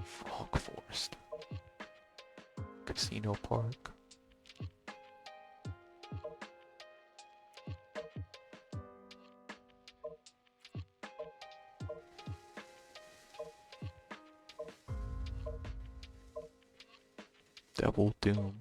Fog Forest. Casino Park. Devil Doom.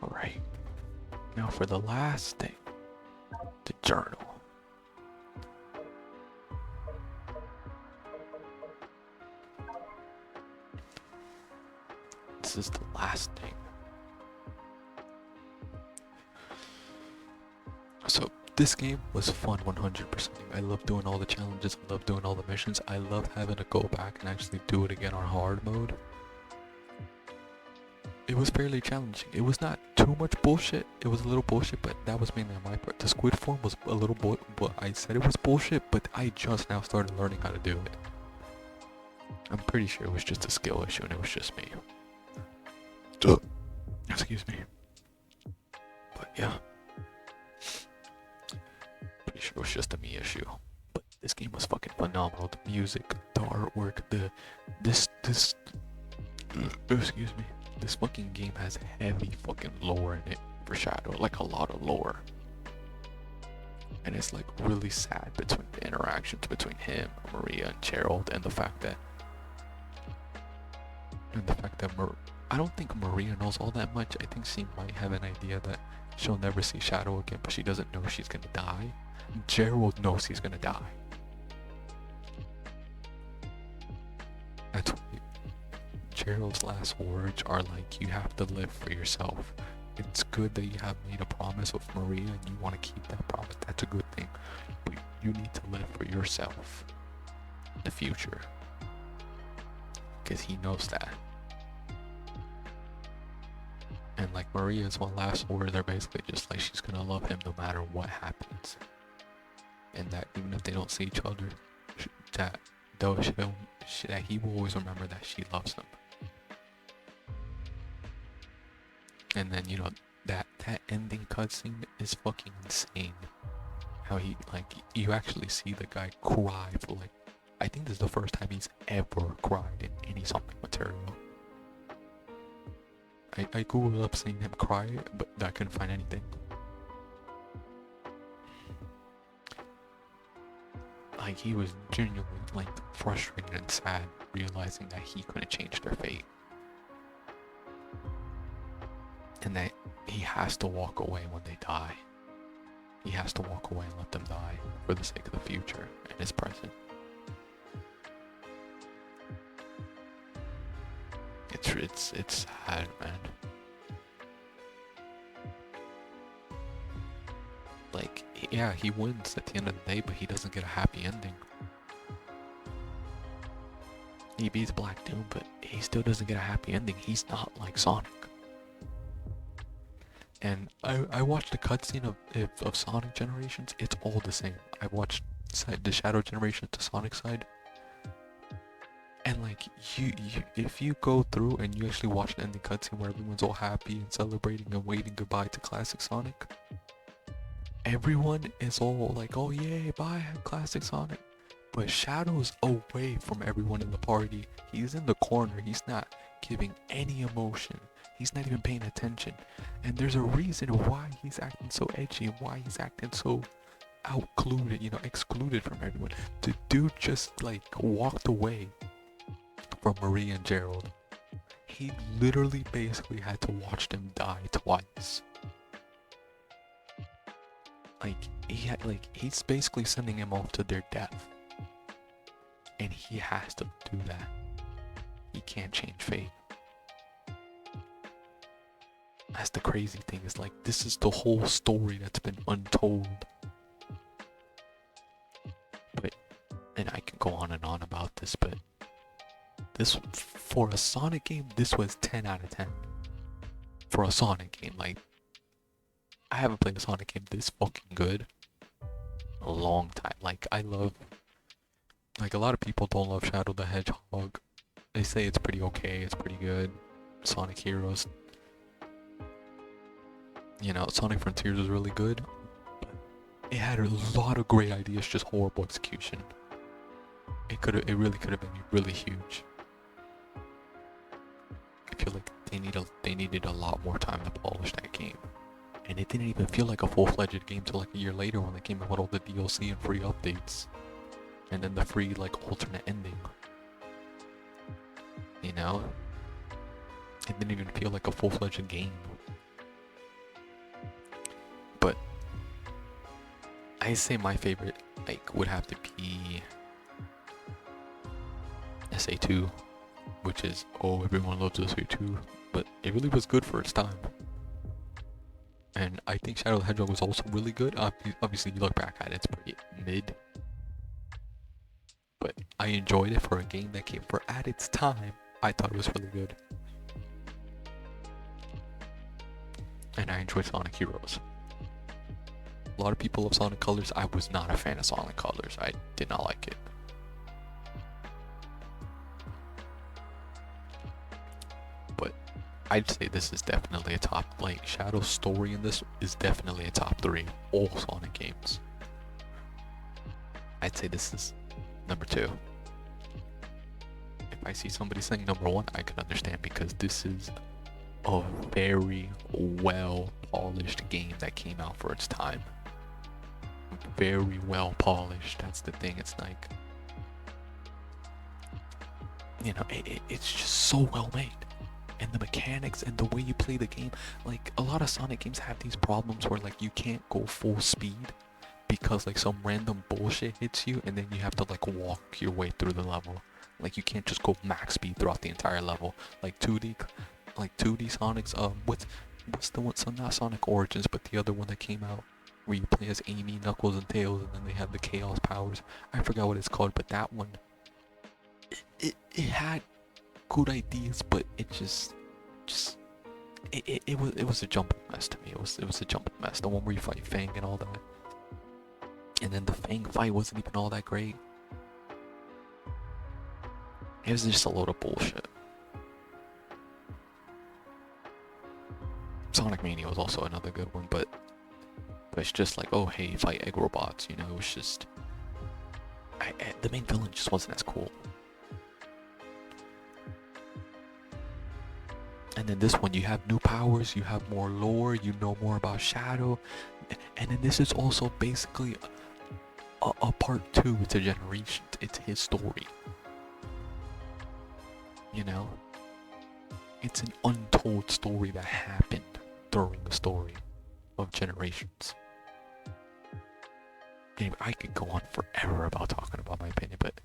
Alright. Now for the last thing. The journal. This is the last thing. So this game was fun 100%. I love doing all the challenges, I love doing all the missions. I love having to go back and actually do it again on hard mode. It was fairly challenging. It was not too much bullshit. It was a little bullshit, but that was mainly on my part. The squid form was a little but I said it was bullshit, but I just now started learning how to do it. I'm pretty sure it was just a skill issue and it was just me. Excuse me. But yeah. Pretty sure it was just a me issue. But this game was fucking phenomenal. The music, the artwork, this excuse me. This fucking game has heavy fucking lore in it for Shadow, like a lot of lore. And it's like really sad between the interactions between him, Maria, and Gerald, and the fact that I don't think Maria knows all that much. I think she might have an idea that she'll never see Shadow again, but she doesn't know she's gonna die. Gerald knows he's gonna die. That's what Gerald's last words are like, you have to live for yourself. It's good that you have made a promise with Maria and you want to keep that promise. That's a good thing. But you need to live for yourself in the future. Because he knows that. And like Maria's one last words are basically just like she's gonna love him no matter what happens. And that even if they don't see each other, that he will always remember that she loves him. And then, you know, that ending cutscene is fucking insane. How he, like, you actually see the guy cry for, like, I think this is the first time he's ever cried in any Sonic material. I googled up seeing him cry, but I couldn't find anything. Like, he was genuinely, like, frustrated and sad, realizing that he couldn't change their fate. And that he has to walk away when they die. He has to walk away and let them die for the sake of the future and his present. It's sad, man. Like, yeah, he wins at the end of the day, but he doesn't get a happy ending. He beats Black Doom, but he still doesn't get a happy ending. He's not like Sonic. And I watched the cutscene of Sonic Generations. It's all the same. I watched the Shadow Generation to Sonic side. And like, if you go through and you actually watch the ending cutscene where everyone's all happy and celebrating and waving goodbye to classic Sonic, everyone is all like, oh yay, bye classic Sonic. But Shadow's away from everyone in the party. He's in the corner. He's not giving any emotion. He's not even paying attention. And there's a reason why he's acting so edgy and why he's acting so outcluded, you know, excluded from everyone. The dude just like walked away from Maria and Gerald. He literally basically had to watch them die twice. He's basically sending him off to their death. And he has to do that. He can't change fate. That's the crazy thing, is like, this is the whole story that's been untold. But, and I can go on and on about this, but this, for a Sonic game, this was 10 out of 10. For a Sonic game, like, I haven't played a Sonic game this fucking good in a long time. Like, I love, like, a lot of people don't love Shadow the Hedgehog. They say it's pretty okay, it's pretty good. Sonic Heroes. You know, Sonic Frontiers was really good. It had a lot of great ideas, just horrible execution. It really could have been really huge. I feel like they needed a lot more time to polish that game. And it didn't even feel like a full-fledged game till like a year later when they came out with all the DLC and free updates. And then the free like alternate ending. You know? It didn't even feel like a full-fledged game. But I say my favorite like would have to be SA2, which is, oh, everyone loves SA2, but it really was good for its time. And I think Shadow the Hedgehog was also really good. Obviously, you look back at it, it's pretty mid. But I enjoyed it for a game that came for at its time. I thought it was really good. And I enjoyed Sonic Heroes. A lot of people love Sonic Colors. I was not a fan of Sonic Colors. I did not like it. But I'd say this is definitely a top, like, Shadow's story in this is definitely a top 3 all Sonic games. I'd say this is number 2. If I see somebody saying number 1, I can understand, because this is a very well polished game that came out for its time. Very well polished, that's the thing. It's like, you know, it's just so well made. And the mechanics and the way you play the game, like a lot of Sonic games have these problems where like you can't go full speed because like some random bullshit hits you and then you have to like walk your way through the level. Like you can't just go max speed throughout the entire level. Like 2D Sonics, what's the one, so not Sonic Origins, but the other one that came out where you play as Amy, Knuckles, and Tails, and then they have the Chaos powers. I forgot what it's called, but that one, it had good ideas, but it was a jumbled mess to me. It was a jumbled mess. The one where you fight Fang and all that, and then the Fang fight wasn't even all that great. It was just a load of bullshit. Sonic Mania was also another good one, but it's just like, oh hey, fight egg robots, you know. It was just, the main villain just wasn't as cool. And then this one, you have new powers, you have more lore, you know more about Shadow, and then this is also basically a part 2. It's a generation. It's his story. You know, it's an untold story that happened during the story of Generations. Anyway, I could go on forever about talking about my opinion, but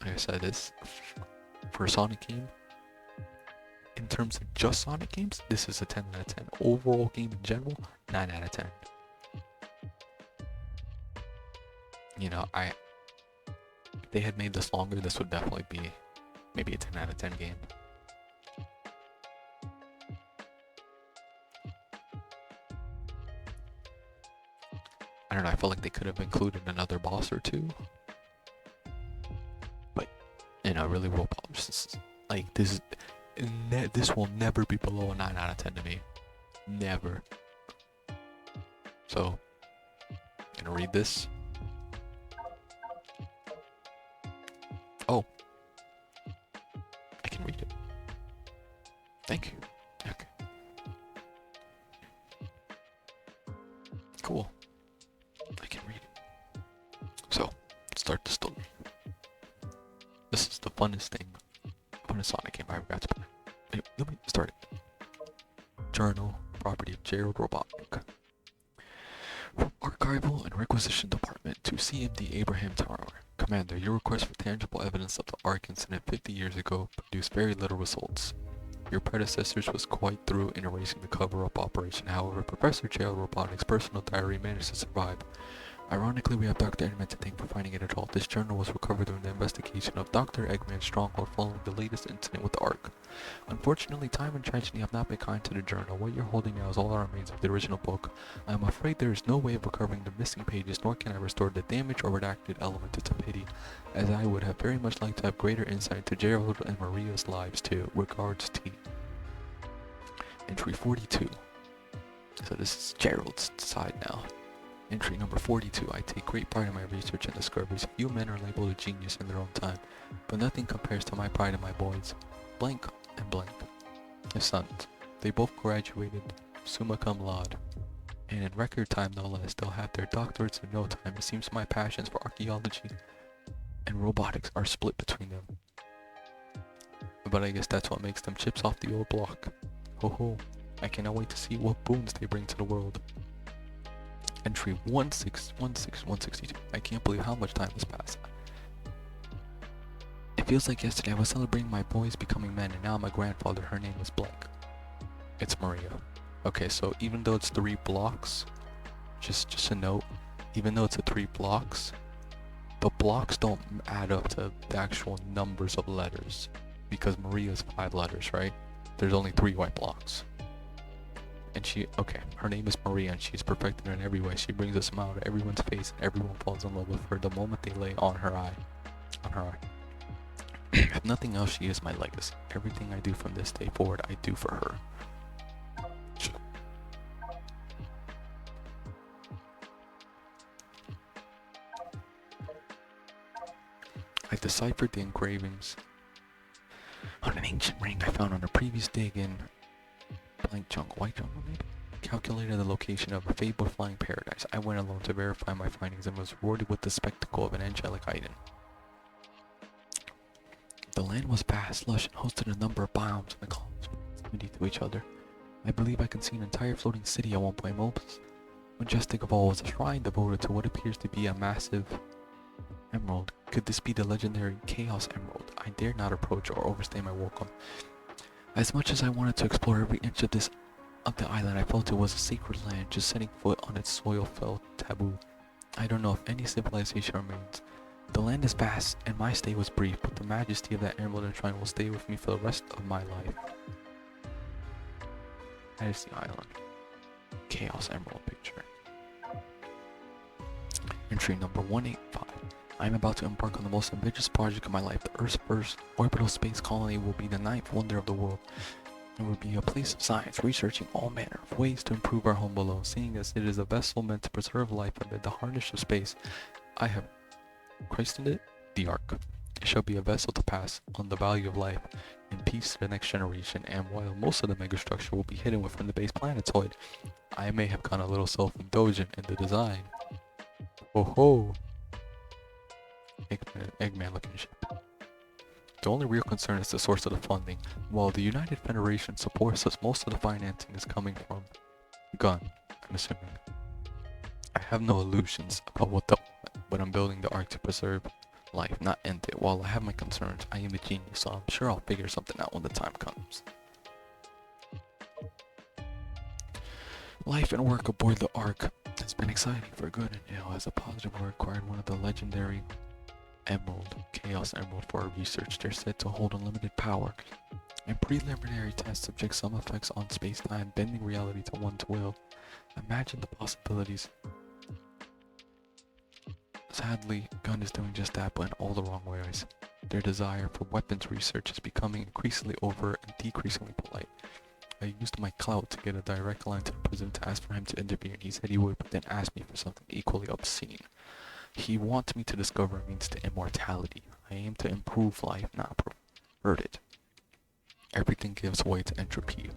like I said, this for a Sonic game, in terms of just Sonic games, this is a 10 out of 10. Overall game in general, 9 out of 10. You know, if they had made this longer, this would definitely be maybe a 10 out of 10 game. I don't know, I feel like they could have included another boss or 2. But, you know, really well polished. This will never be below a 9 out of 10 to me. Never. So, I'm gonna read this. Oh. I can read it. Thank you. Okay. Cool. I can read it. So, let's start the story. This is the funnest Sonic game I ever got to play. Anyway, let me start it. Journal, property of Gerald Robotic. From Archival and Requisition Department to CMD Abraham Tower. Commander, your request for tangible evidence of the ARC incident 50 years ago produced very little results. Your predecessors was quite through in erasing the cover-up operation. However, Professor Gerald Robotic's personal diary managed to survive. Ironically, we have Dr. Eggman to thank for finding it at all. This journal was recovered during the investigation of Dr. Eggman's stronghold following the latest incident with the Ark. Unfortunately, time and tragedy have not been kind to the journal. What you're holding now is all that remains of the original book. I am afraid there is no way of recovering the missing pages, nor can I restore the damaged or redacted element. It's a pity, as I would have very much liked to have greater insight into Gerald and Maria's lives too. Regards, T. Entry 42. So this is Gerald's side now. Entry number 42. I take great pride in my research and discoveries. Few men are labeled a genius in their own time, but nothing compares to my pride in my boys. Blank and blank. His sons. They both graduated summa cum laude, and in record time no less. They'll have their doctorates in no time. It seems my passions for archaeology and robotics are split between them. But I guess that's what makes them chips off the old block. Ho ho. I cannot wait to see what boons they bring to the world. Entry 16162. I can't believe how much time has passed. It feels like yesterday I was celebrating my boys becoming men, and now I'm a grandfather. Her name is blank. It's Maria. Okay, so even though it's 3 blocks, just a note, even though it's 3 blocks, the blocks don't add up to the actual numbers of letters, because Maria's 5 letters, right? There's only 3 white blocks. And her name is Maria, and she's perfected in every way. She brings a smile to everyone's face, and everyone falls in love with her the moment they lay on her eye. If nothing else, she is my legacy. Everything I do from this day forward, I do for her. I deciphered the engravings on an ancient ring I found on a previous dig in blank jungle, white jungle maybe? Calculated the location of a fabled flying paradise. I went alone to verify my findings and was rewarded with the spectacle of an angelic island. The land was vast, lush, and hosted a number of biomes, and the columns were in proximity to each other. I believe I can see an entire floating city at one point. Most majestic of all was a shrine devoted to what appears to be a massive emerald. Could this be the legendary Chaos Emerald? I dared not approach or overstay my welcome. As much as I wanted to explore every inch of the island, I felt it was a sacred land. Just setting foot on its soil felt taboo. I don't know if any civilization remains. The land is vast, and my stay was brief, but the majesty of that emerald shrine will stay with me for the rest of my life. That is the island. Chaos Emerald picture. Entry number 185. I am about to embark on the most ambitious project of my life. The Earth's first orbital space colony will be the 9th wonder of the world. It will be a place of science, researching all manner of ways to improve our home below. Seeing as it is a vessel meant to preserve life amid the harness of space, I have christened it the Ark. It shall be a vessel to pass on the value of life in peace to the next generation, and while most of the megastructure will be hidden within the base planetoid, I may have gone a little self-indulgent in the design. Oh ho! Eggman looking ship. The only real concern is the source of the funding. While the United Federation supports us, most of the financing is coming from Gun, I'm assuming. I have no illusions about what I'm building the Ark to preserve life, not end it. While I have my concerns, I am a genius, so I'm sure I'll figure something out when the time comes. Life and work aboard the Ark has been exciting for good and ill. As a positive, I acquired one of the legendary Chaos Emerald for our research. They're said to hold unlimited power. In preliminary tests subject some effects on space-time, bending reality to one's will. Imagine the possibilities. Sadly, Gun is doing just that, but in all the wrong ways. Their desire for weapons research is becoming increasingly overt and decreasingly polite. I used my clout to get a direct line to the president to ask for him to intervene. He said he would, but then asked me for something equally obscene. He wants me to discover a means to immortality. I aim to improve life, not pervert it. Everything gives way to entropy.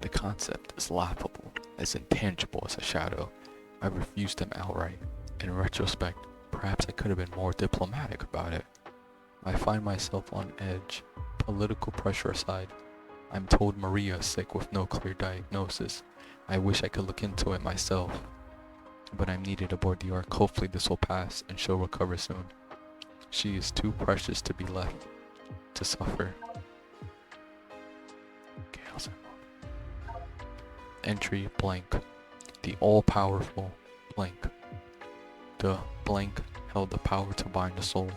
The concept is laughable, as intangible as a shadow. I refused him outright. In retrospect, perhaps I could have been more diplomatic about it. I find myself on edge. Political pressure aside, I'm told Maria is sick with no clear diagnosis. I wish I could look into it myself. But I'm needed aboard the Ark. Hopefully this will pass and she'll recover soon. She is too precious to be left to suffer. Chaos Emerald. Entry blank. The all-powerful blank. The blank held the power to bind the soul.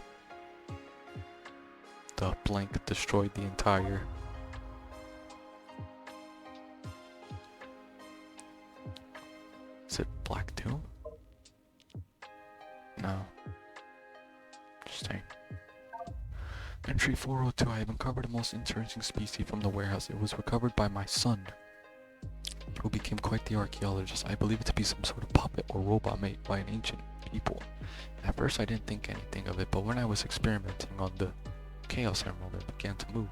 The blank destroyed the entire. Is it Black Doom? No. Interesting. Entry 402. I have uncovered the most interesting species from the warehouse. It was recovered by my son. who became quite the archaeologist. I believe it to be some sort of puppet or robot made by an ancient people. At first I didn't think anything of it, but when I was experimenting on the Chaos Emerald, it began to move.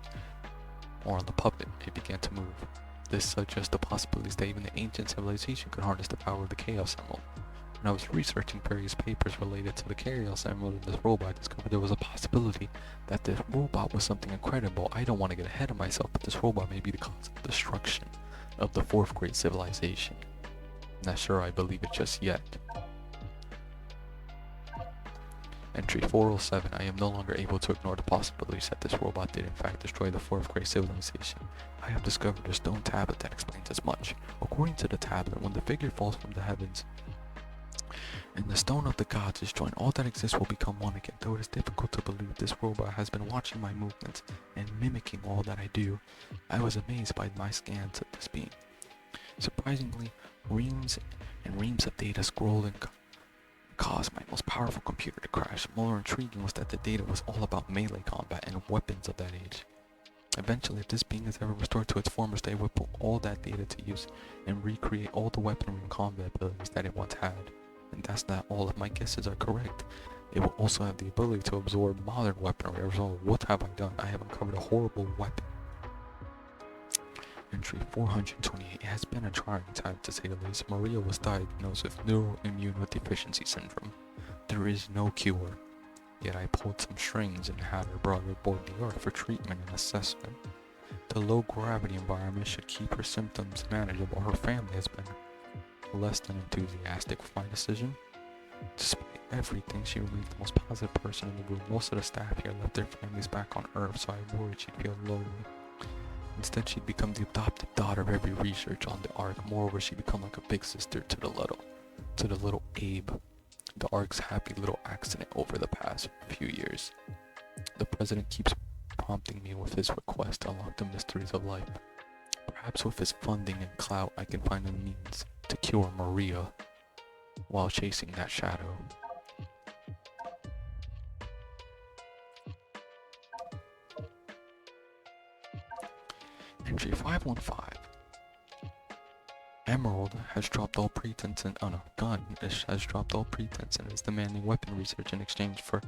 Or on the puppet, it began to move. This suggests the possibilities that even the ancient civilization could harness the power of the Chaos Emerald. When I was researching various papers related to the Chaos Emerald and this robot, I discovered there was a possibility that this robot was something incredible. I don't want to get ahead of myself, but this robot may be the cause of destruction of the fourth great civilization. Not sure I believe it just yet. Entry 407. I am no longer able to ignore the possibilities that this robot did in fact destroy the fourth great civilization. I have discovered a stone tablet that explains as much. According to the tablet, when the figure falls from the heavens and the stone of the gods is joined, all that exists will become one again. Though it is difficult to believe, this robot has been watching my movements and mimicking all that I do. I was amazed by my scans of this being. Surprisingly, reams and reams of data scrolled and caused my most powerful computer to crash. More intriguing was that the data was all about melee combat and weapons of that age. Eventually, if this being is ever restored to its former state, it will put all that data to use and recreate all the weaponry and combat abilities that it once had. And that's not all. If my guesses are correct, it will also have the ability to absorb modern weaponry. So what have I done? I have uncovered a horrible weapon. Entry 428. It has been a trying time to say the least. Maria was diagnosed with neuroimmunodeficiency syndrome. There is no cure. Yet I pulled some strings and had her brought aboard the Earth for treatment and assessment. The low gravity environment should keep her symptoms manageable. Her family has been less than enthusiastic with my decision. Despite everything, she remains the most positive person in the room. Most of the staff here left their families back on Earth, so I worried she'd feel lonely. Instead, she'd become the adopted daughter of every researcher on the Ark. Moreover, she'd become like a big sister to the little Abe, the Ark's happy little accident over the past few years. The president keeps prompting me with his request to unlock the mysteries of life. Perhaps with his funding and clout, I can find a means to cure Maria while chasing that shadow. Entry 515. Emerald has dropped all pretense and has dropped all pretense and is demanding weapon research in exchange for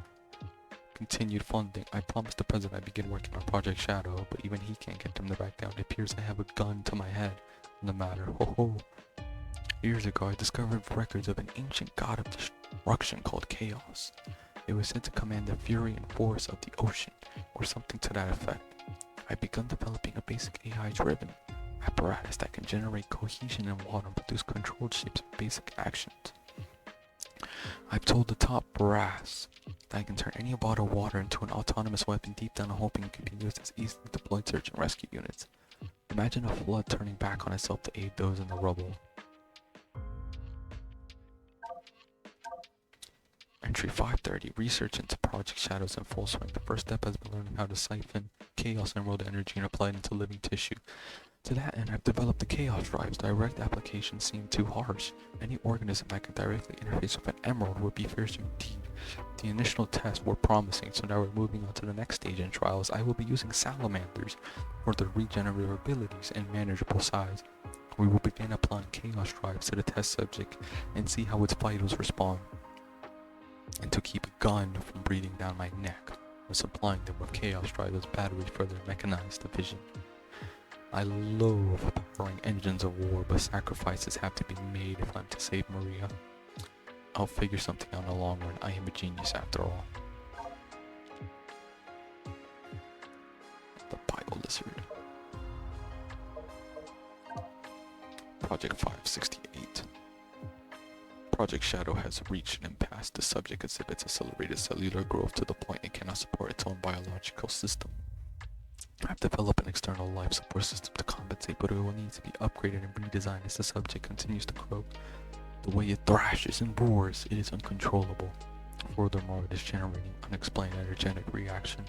continued funding. I promised the president I'd begin working on Project Shadow, but even he can't get them to back down. It appears I have a gun to my head on the matter. Ho ho. Years ago, I discovered records of an ancient god of destruction called Chaos. It was said to command the fury and force of the ocean, or something to that effect. I've begun developing a basic AI-driven apparatus that can generate cohesion in water and produce controlled shapes of basic actions. I've told the top brass that I can turn any bottle of water into an autonomous weapon, deep down hoping it can be used as easily deployed search and rescue units. Imagine a flood turning back on itself to aid those in the rubble. Entry 530. Research into Project Shadows in full swing. The first step has been learning how to siphon Chaos Emerald energy and apply it into living tissue. To that end, I've developed the Chaos Drives. Direct applications seem too harsh. Any organism that can directly interface with an emerald would be fierce indeed. The initial tests were promising, so now we're moving on to the next stage in trials. I will be using salamanders for their regenerative abilities and manageable size. We will begin applying Chaos Drives to the test subject and see how its vitals respond. And to keep a gun from breathing down my neck, we're supplying them with Chaos Drives as batteries for their mechanized division. I loathe powering engines of war, but sacrifices have to be made if I'm to save Maria. I'll figure something out in the long run. I am a genius after all. The Bible Lizard. Project 568. Project Shadow has reached an impasse. The subject exhibits accelerated cellular growth to the point it cannot support its own biological system. I've developed an external life support system to compensate, but it will need to be upgraded and redesigned as the subject continues to grow. The way it thrashes and roars, it is uncontrollable. Furthermore, it is generating unexplained energetic reaction.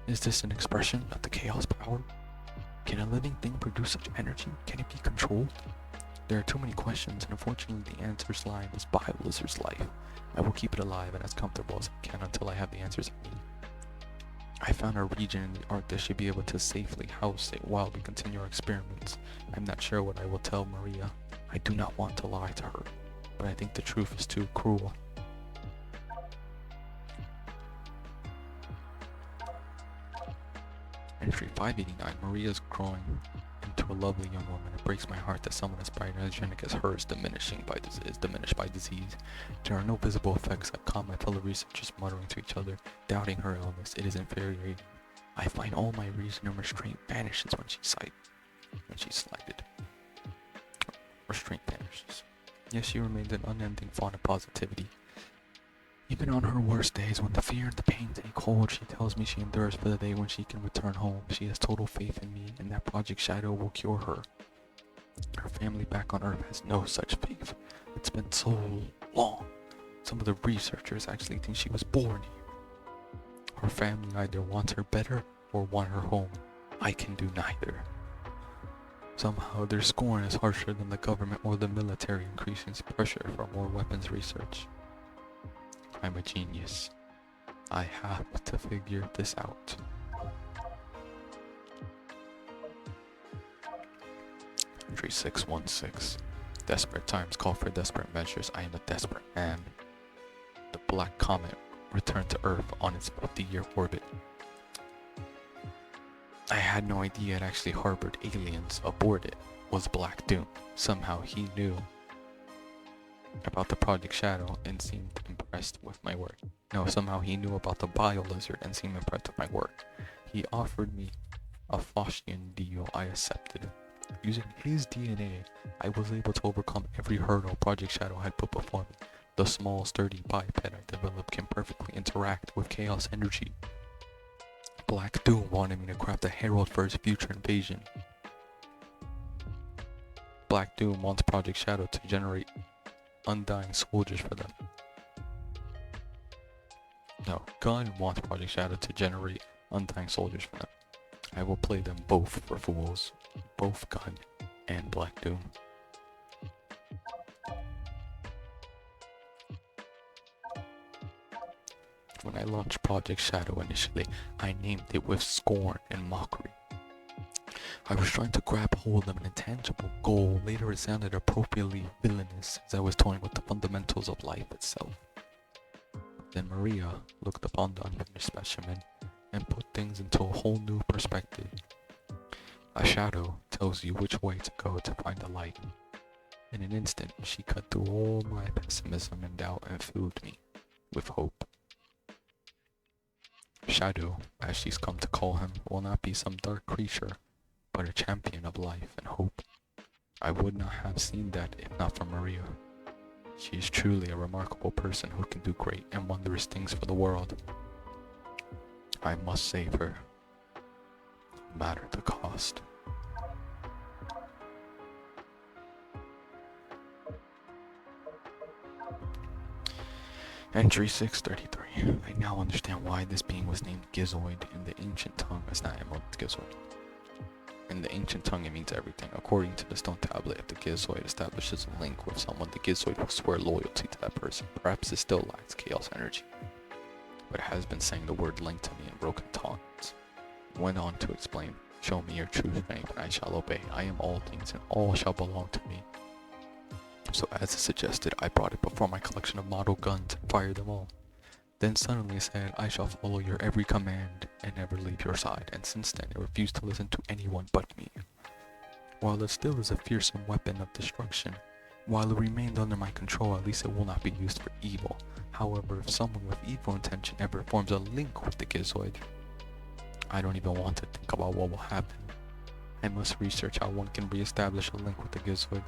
Is this an expression of the chaos power? Can a living thing produce such energy? Can it be controlled? There are too many questions, and unfortunately the answers lie in this Bio-Lizard's life. I will keep it alive and as comfortable as I can until I have the answers I need. I found a region in the Ark that should be able to safely house it while we continue our experiments. I'm not sure what I will tell Maria. I do not want to lie to her, but I think the truth is too cruel. Entry 589. Maria's growing into a lovely young woman. It breaks my heart that someone as bright and energetic as her is diminished by disease. There are no visible effects. I caught my fellow researchers muttering to each other, doubting her illness. It is infuriating. I find all my reason and restraint vanishes when she's slighted. Restraint vanishes. Yes, she remains an unending font of positivity. Even on her worst days, when the fear and the pain take hold, she tells me she endures for the day when she can return home. She has total faith in me, and that Project Shadow will cure her. Her family back on Earth has no such faith. It's been so long. Some of the researchers actually think she was born here. Her family either wants her better or want her home. I can do neither. Somehow their scorn is harsher than the government or the military, increasing pressure for more weapons research. I'm a genius. I have to figure this out. Entry 616. Desperate times call for desperate measures. I am a desperate man. The Black Comet returned to Earth on its 50-year orbit. I had no idea it actually harbored aliens aboard it. Was Black Doom. Somehow he knew about the Project Shadow and seemed impressed with my work. No, somehow he knew about the bio-lizard and seemed impressed with my work. He offered me a Faustian deal. I accepted. Using his DNA, I was able to overcome every hurdle Project Shadow had put before me. The small, sturdy biped I developed can perfectly interact with chaos energy. Black Doom wanted me to craft a herald for his future invasion. Black Doom wants Project Shadow to generate undying soldiers for them. No, Gun wants Project Shadow to generate undying soldiers for them. I will play them both for fools. Both Gun and Black Doom. When I launched Project Shadow initially, I named it with scorn and mockery. I was trying to grab hold of an intangible goal. Later it sounded appropriately villainous as I was toying with the fundamentals of life itself. Then Maria looked upon the unfinished specimen and put things into a whole new perspective. A shadow tells you which way to go to find the light. In an instant, she cut through all my pessimism and doubt and filled me with hope. Shadow, as she's come to call him, will not be some dark creature, but a champion of life and hope. I would not have seen that if not for Maria. She is truly a remarkable person who can do great and wondrous things for the world. I must save her, no matter the cost. Entry 633. I now understand why this being was named Gizoid in the ancient tongue as not Gizoid. In the ancient tongue it means everything. According to the stone tablet, if the Gizoid establishes a link with someone, the Gizoid will swear loyalty to that person. Perhaps it still lacks chaos energy, but it has been saying the word link to me in broken taunts. It went on to explain, show me your true strength and I shall obey. I am all things and all shall belong to me. So as it suggested, I brought it before my collection of model guns and fired them all. Then suddenly it said, I shall follow your every command and never leave your side, and since then it refused to listen to anyone but me. While it still is a fearsome weapon of destruction, while it remained under my control, at least it will not be used for evil. However, if someone with evil intention ever forms a link with the Gizoid, I don't even want to think about what will happen. I must research how one can re-establish a link with the Gizoid.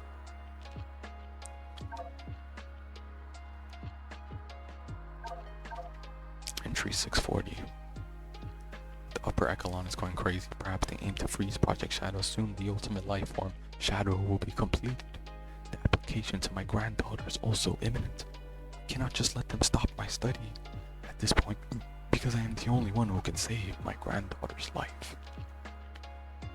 Entry 640. The upper echelon is going crazy. Perhaps they aim to freeze Project Shadow. Soon the ultimate life form, Shadow, will be completed. The application to my granddaughter is also imminent. I cannot just let them stop my study at this point, because I am the only one who can save my granddaughter's life.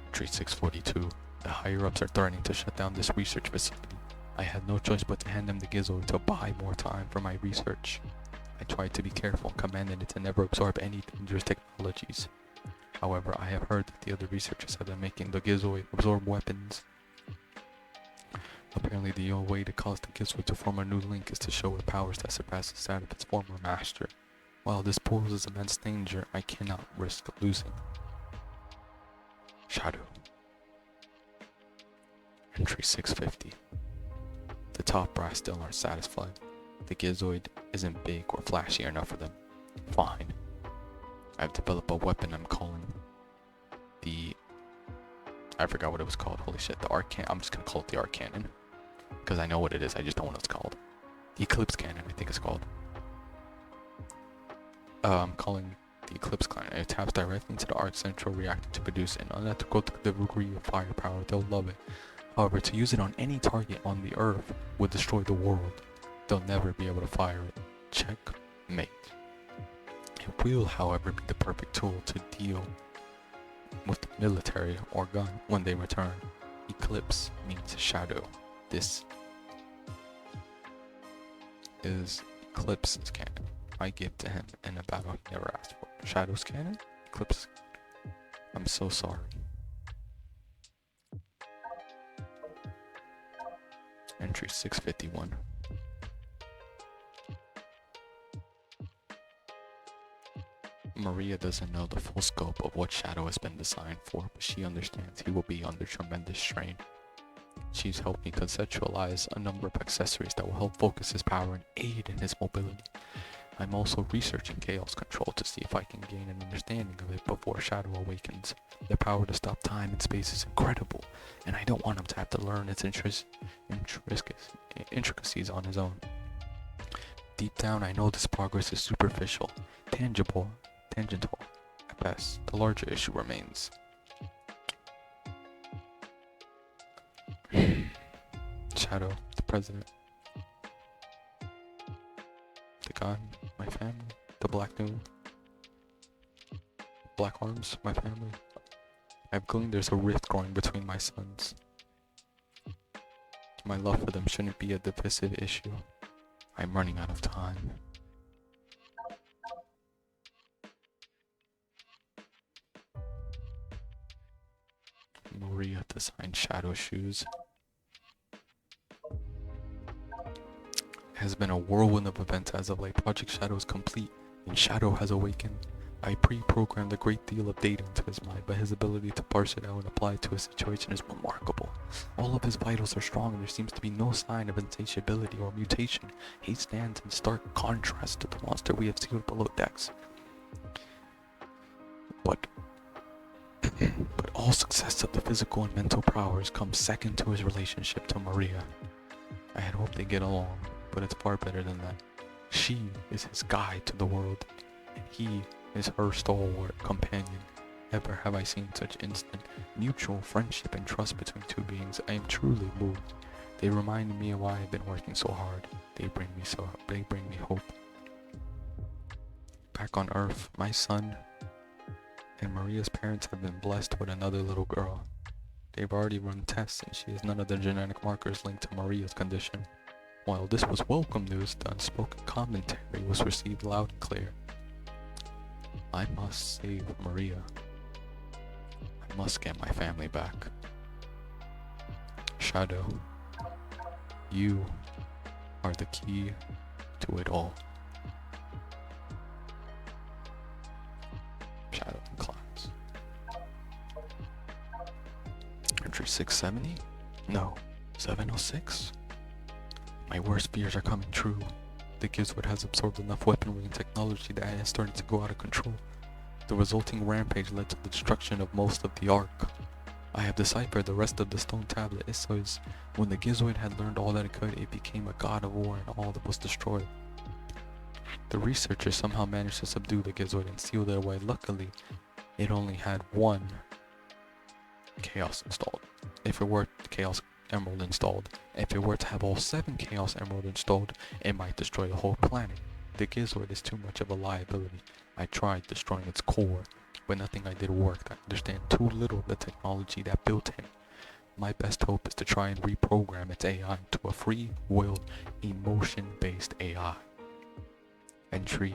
Entry 642. The higher-ups are threatening to shut down this research facility. I had no choice but to hand them the Gizzo to buy more time for my research. I tried to be careful and commanded it to never absorb any dangerous technologies. However, I have heard that the other researchers have been making the Gizoid absorb weapons. Apparently, the only way to cause the Gizoid to form a new link is to show it powers that surpasses that of its former master. While this poses immense danger, I cannot risk losing. Shadow. Entry 650. The top brass still aren't satisfied. The Gizoid isn't big or flashy enough for them. Fine. I've developed a weapon I'm calling the... I forgot what it was called. Holy shit, the arc cannon. I'm just gonna call it the arc cannon. Because I know what it is, I just don't know what it's called. The Eclipse Cannon, I think it's called. I'm calling the Eclipse Cannon. It taps directly into the arc central reactor to produce an unethical degree of firepower. They'll love it. However, to use it on any target on the Earth would destroy the world. They'll never be able to fire it. Checkmate. It will, however, be the perfect tool to deal with the military or gun when they return. Eclipse means shadow. This is Eclipse's cannon. I give to him in a battle he never asked for. Shadow's cannon? Eclipse. I'm so sorry. Entry 651. Maria doesn't know the full scope of what Shadow has been designed for, but she understands he will be under tremendous strain. She's helped me conceptualize a number of accessories that will help focus his power and aid in his mobility. I'm also researching chaos control to see if I can gain an understanding of it before Shadow awakens. The power to stop time and space is incredible, and I don't want him to have to learn its intricacies on his own. Deep down, I know this progress is superficial, tangential at best. The larger issue remains. Shadow, the president. The gun, my family. The Black Noon. Black Arms, my family. I've gleaned there's a rift growing between my sons. My love for them shouldn't be a divisive issue. I'm running out of time. Maria designed Shadow shoes. Has been a whirlwind of events as of late. Project Shadow is complete, and Shadow has awakened. I pre-programmed a great deal of data into his mind, but his ability to parse it out and apply it to a situation is remarkable. All of his vitals are strong, and there seems to be no sign of insatiability or mutation. He stands in stark contrast to the monster we have sealed below decks. But all success of the physical and mental powers comes second to his relationship to Maria. I had hoped they get along, but it's far better than that. She is his guide to the world, and he is her stalwart companion. Never have I seen such instant, mutual friendship and trust between two beings. I am truly moved. They remind me of why I've been working so hard. They bring me hope. Back on Earth, my son and Maria's parents have been blessed with another little girl. They've already run tests, and she has none of the genetic markers linked to Maria's condition. While this was welcome news, the unspoken commentary was received loud and clear. I must save Maria. I must get my family back. Shadow, you are the key to it all. Shadow in class. Entry 670? No, 706? My worst fears are coming true. The Gizzard has absorbed enough weaponry and technology that it has started to go out of control. The resulting rampage led to the destruction of most of the Ark. I have deciphered the rest of the stone tablet. It says, when the Gizoid had learned all that it could, it became a god of war and all that was destroyed. The researchers somehow managed to subdue the Gizoid and seal it away. Luckily, it only had one Chaos installed. If it were Chaos Emerald installed, if it were to have all 7 Chaos Emerald installed, it might destroy the whole planet. The Gizoid is too much of a liability. I tried destroying its core, but nothing I did worked. I understand too little of the technology that built him. My best hope is to try and reprogram its AI to a free-willed, emotion-based AI. Entry,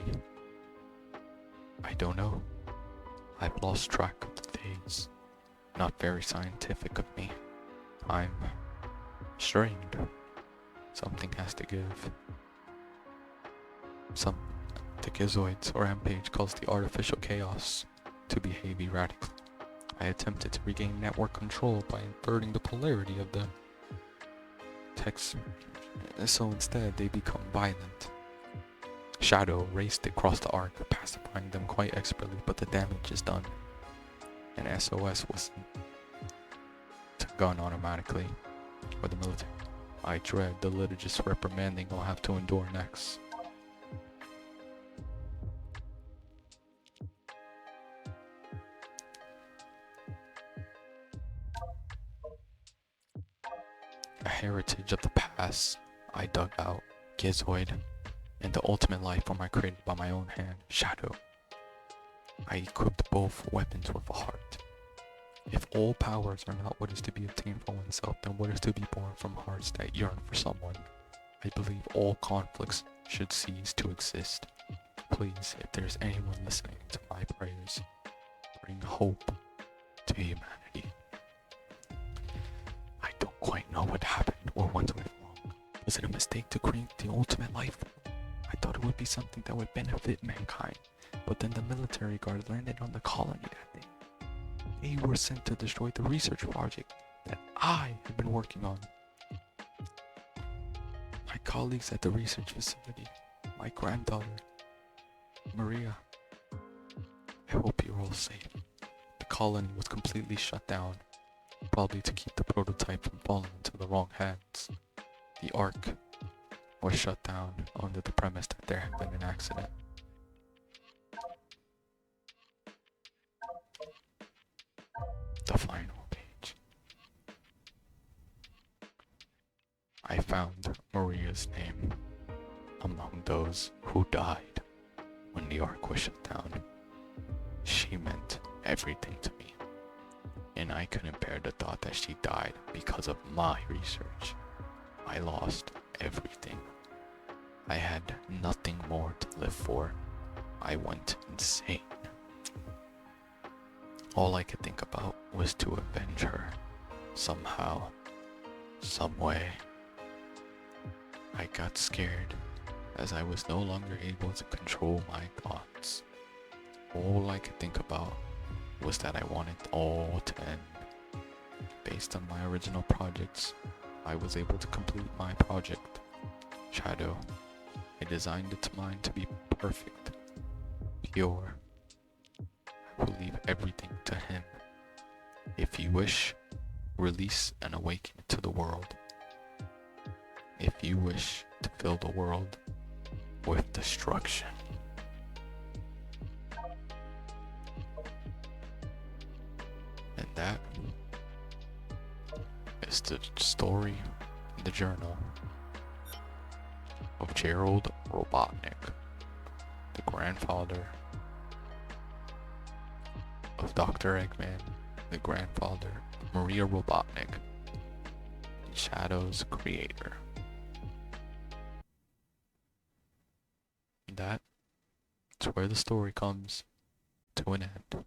I don't know. I've lost track of the days. Not very scientific of me. I'm strained. Something has to give. The Gizoid's rampage caused the artificial chaos to behave erratically. I attempted to regain network control by inverting the polarity of the text, so instead they become violent. Shadow raced across the arc, pacifying them quite expertly, but the damage is done. An SOS was to gun automatically for the military. I dread the litigious reprimanding I'll have to endure next. A heritage of the past I dug out, Gizoid, and the ultimate life form I created by my own hand, Shadow. I equipped both weapons with a heart. If all powers are not what is to be obtained for oneself, then what is to be born from hearts that yearn for someone? I believe all conflicts should cease to exist. Please, if there's anyone listening to my prayers, bring hope to humanity. I don't quite know what happened or what went wrong. Was it a mistake to create the ultimate life form? I thought it would be something that would benefit mankind, but then the military guard landed on the colony that day. They were sent to destroy the research project that I had been working on. My colleagues at the research facility, my granddaughter, Maria. I hope you're all safe. The colony was completely shut down, probably to keep the prototype from falling into the wrong hands. The Ark was shut down under the premise that there had been an accident. The final page. I found Maria's name among those who died when the Ark was shut down. She meant everything to me, and I couldn't bear the thought that she died because of my research. I lost everything. I had nothing more to live for. I went insane. All I could think about was to avenge her, somehow, some way. I got scared, as I was no longer able to control my thoughts. All I could think about was that I wanted all to end. Based on my original projects, I was able to complete my project, Shadow. I designed its mind to be perfect, pure. I will leave everything to him. If you wish, release and awaken it to the world. If you wish to fill the world with destruction. And that is the story in the journal of Gerald Robotnik, the grandfather of Dr. Eggman, the grandfather of Maria Robotnik, and Shadow's creator. That's where the story comes to an end.